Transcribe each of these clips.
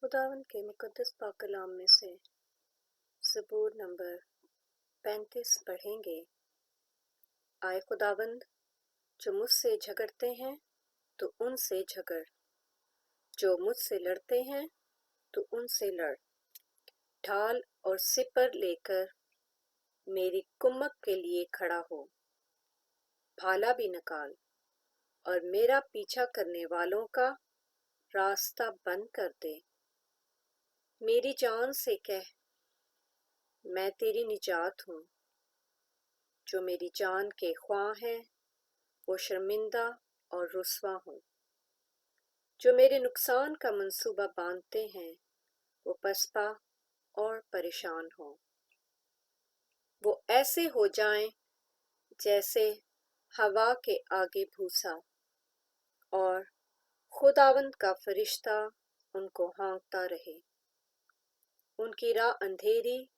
खुदावंद के मुकद्दस पाक कलाम में से ज़बूर नंबर 35 पढ़ेंगे। आए खुदावंद, जो मुझसे झगड़ते हैं तो उनसे झगड़, जो मुझसे लड़ते हैं तो उनसे लड़। ढाल और सिपर लेकर मेरी कुम्मक के लिए खड़ा हो, भाला भी निकाल और मेरा पीछा करने वालों का रास्ता बंद कर दे। मेरी जान से कह, मैं तेरी निजात हूँ। जो मेरी जान के ख्वाह हैं वो शर्मिंदा और रुस्वा हों। जो मेरे नुकसान का मंसूबा बांधते हैं वो पसपा और परेशान हों। वो ऐसे हो जाएं जैसे हवा के आगे भूसा, और खुदावंद का फरिश्ता उनको हाँकता रहे। उनकी राह अंधेरी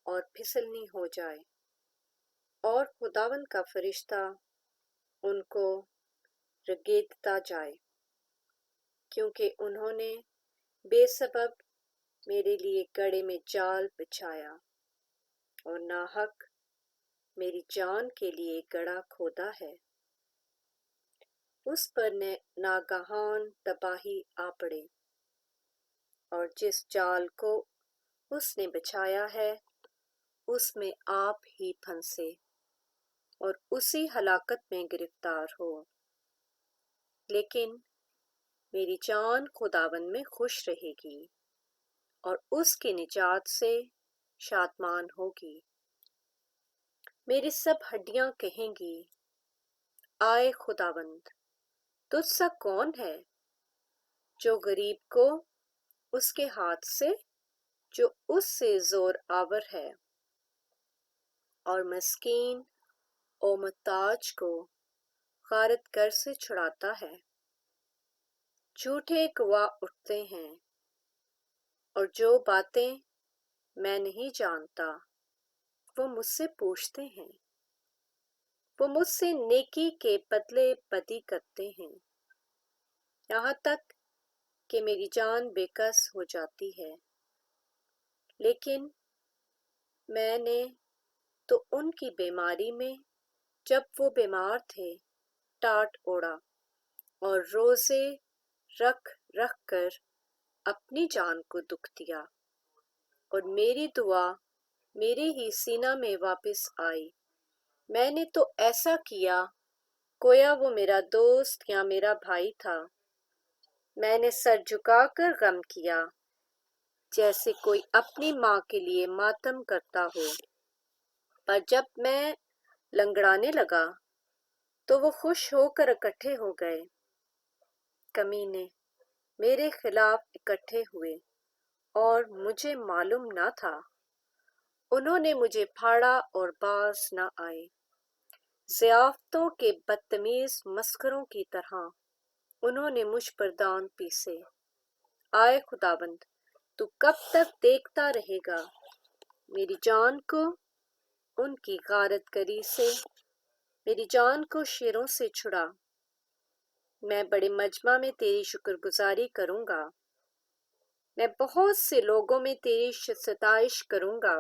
और फिसलनी हो जाए, और खुदावंद का फरिश्ता उनको रगेदता जाए, क्योंकि उन्होंने बेसबब मेरे लिए गड़े में जाल बिछाया और नाहक मेरी जान के लिए गड़ा खोदा है। उस पर नागाहान तबाही आ पड़े, और जिस जाल को उसने बिछाया है उसमें आप ही फंसे और उसी हलाकत में गिरफ्तार हो। लेकिन मेरी जान खुदावन में खुश रहेगी और उसकी निजात से शादमान होगी। मेरी सब हड्डियां कहेंगी, आए खुदावंद, तुझसा कौन है जो गरीब को उसके हाथ से, जो उससे जोर आवर है, और मस्कीन और मुहताज को गारत कर से छुड़ाता है। झूठे गवाह उठते हैं, और जो बातें मैं नहीं जानता वो मुझसे पूछते हैं। वो मुझसे नेकी के बदले बदी करते हैं, यहाँ तक कि मेरी जान बेकस हो जाती है। लेकिन मैंने तो उनकी बीमारी में, जब वो बीमार थे, टाट ओढ़ा और रोजे रख रख कर अपनी जान को दुख दिया, और मेरी दुआ मेरे ही सीना में वापस आई। मैंने तो ऐसा किया गोया वो मेरा दोस्त या मेरा भाई था। मैंने सर झुकाकर गम किया, जैसे कोई अपनी माँ के लिए मातम करता हो। पर जब मैं लंगड़ाने लगा तो वो खुश होकर इकट्ठे हो गए। कमीने मेरे खिलाफ इकट्ठे हुए और मुझे मालूम न था। उन्होंने मुझे फाड़ा और बाज न आए। ज़ियाफ़तों के बदतमीज मस्खरों की तरह उन्होंने मुझ पर दांत पीसे। आए खुदाबंद, तू कब तक देखता रहेगा? मेरी जान को उनकी गारतगरी से, मेरी जान को शेरों से छुड़ा। मैं बड़े मजमा में तेरी शुक्रगुजारी करूंगा। मैं बहुत से लोगों में तेरी सताइश करूंगा।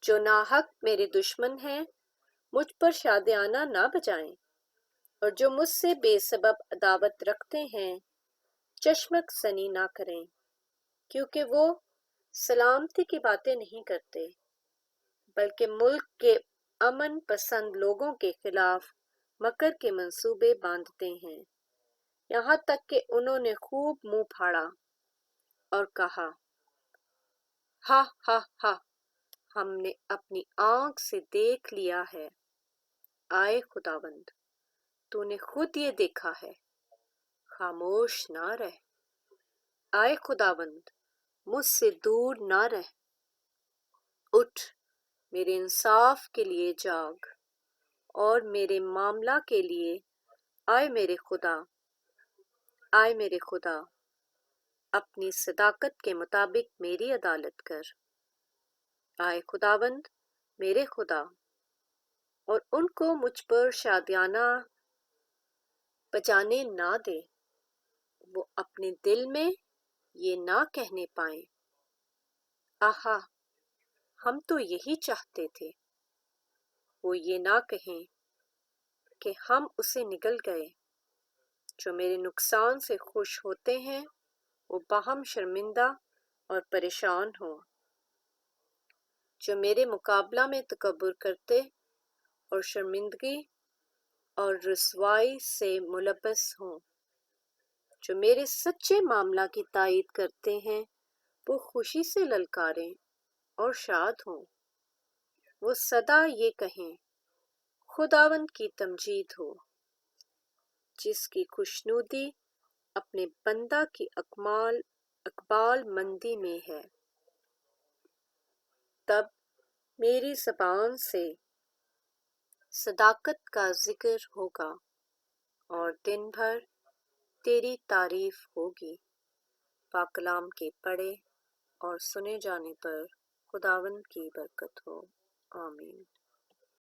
जो नाहक मेरे दुश्मन हैं मुझ पर शादियाना ना बजाएं, और जो मुझसे बेसबब अदावत रखते हैं चश्मक सनी ना करें, क्योंकि वो सलामती की बातें नहीं करते, बल्कि मुल्क के अमन पसंद लोगों के खिलाफ मकर के मंसूबे बांधते हैं। यहाँ तक कि उन्होंने खूब मुंह फाड़ा और कहा, हा हा हा, हमने अपनी आंख से देख लिया है। आए खुदावंद, तूने खुद ये देखा है, खामोश ना रह। आए खुदावंद, मुझसे दूर ना रह। उठ, मेरे इंसाफ के लिए जाग, और मेरे मामला के लिए आए मेरे खुदा। आए मेरे खुदा, अपनी सदाकत के मुताबिक मेरी अदालत कर। आए खुदावंद मेरे खुदा, और उनको मुझ पर शादियाना बजाने ना दे। वो अपने दिल में یہ نہ کہنے پائیں، آہا ہم تو یہی چاہتے تھے۔ وہ یہ نہ کہیں کہ ہم اسے نگل گئے۔ جو میرے نقصان سے خوش ہوتے ہیں وہ باہم شرمندہ اور پریشان ہوں۔ جو میرے مقابلہ میں تکبر کرتے اور شرمندگی اور رسوائی سے ملبس ہوں۔ جو میرے سچے معاملہ کی تائید کرتے ہیں وہ خوشی سے للکاریں اور شاد ہوں۔ وہ سدا یہ کہیں، خداوند کی تمجید ہو، جس کی خوشنودی اپنے بندہ کی اقبال مندی میں ہے۔ تب میری زبان سے صداقت کا ذکر ہوگا اور دن بھر تیری تعریف ہوگی۔ پاک کلام کے پڑھے اور سنے جانے پر خداوند کی برکت ہو، آمین۔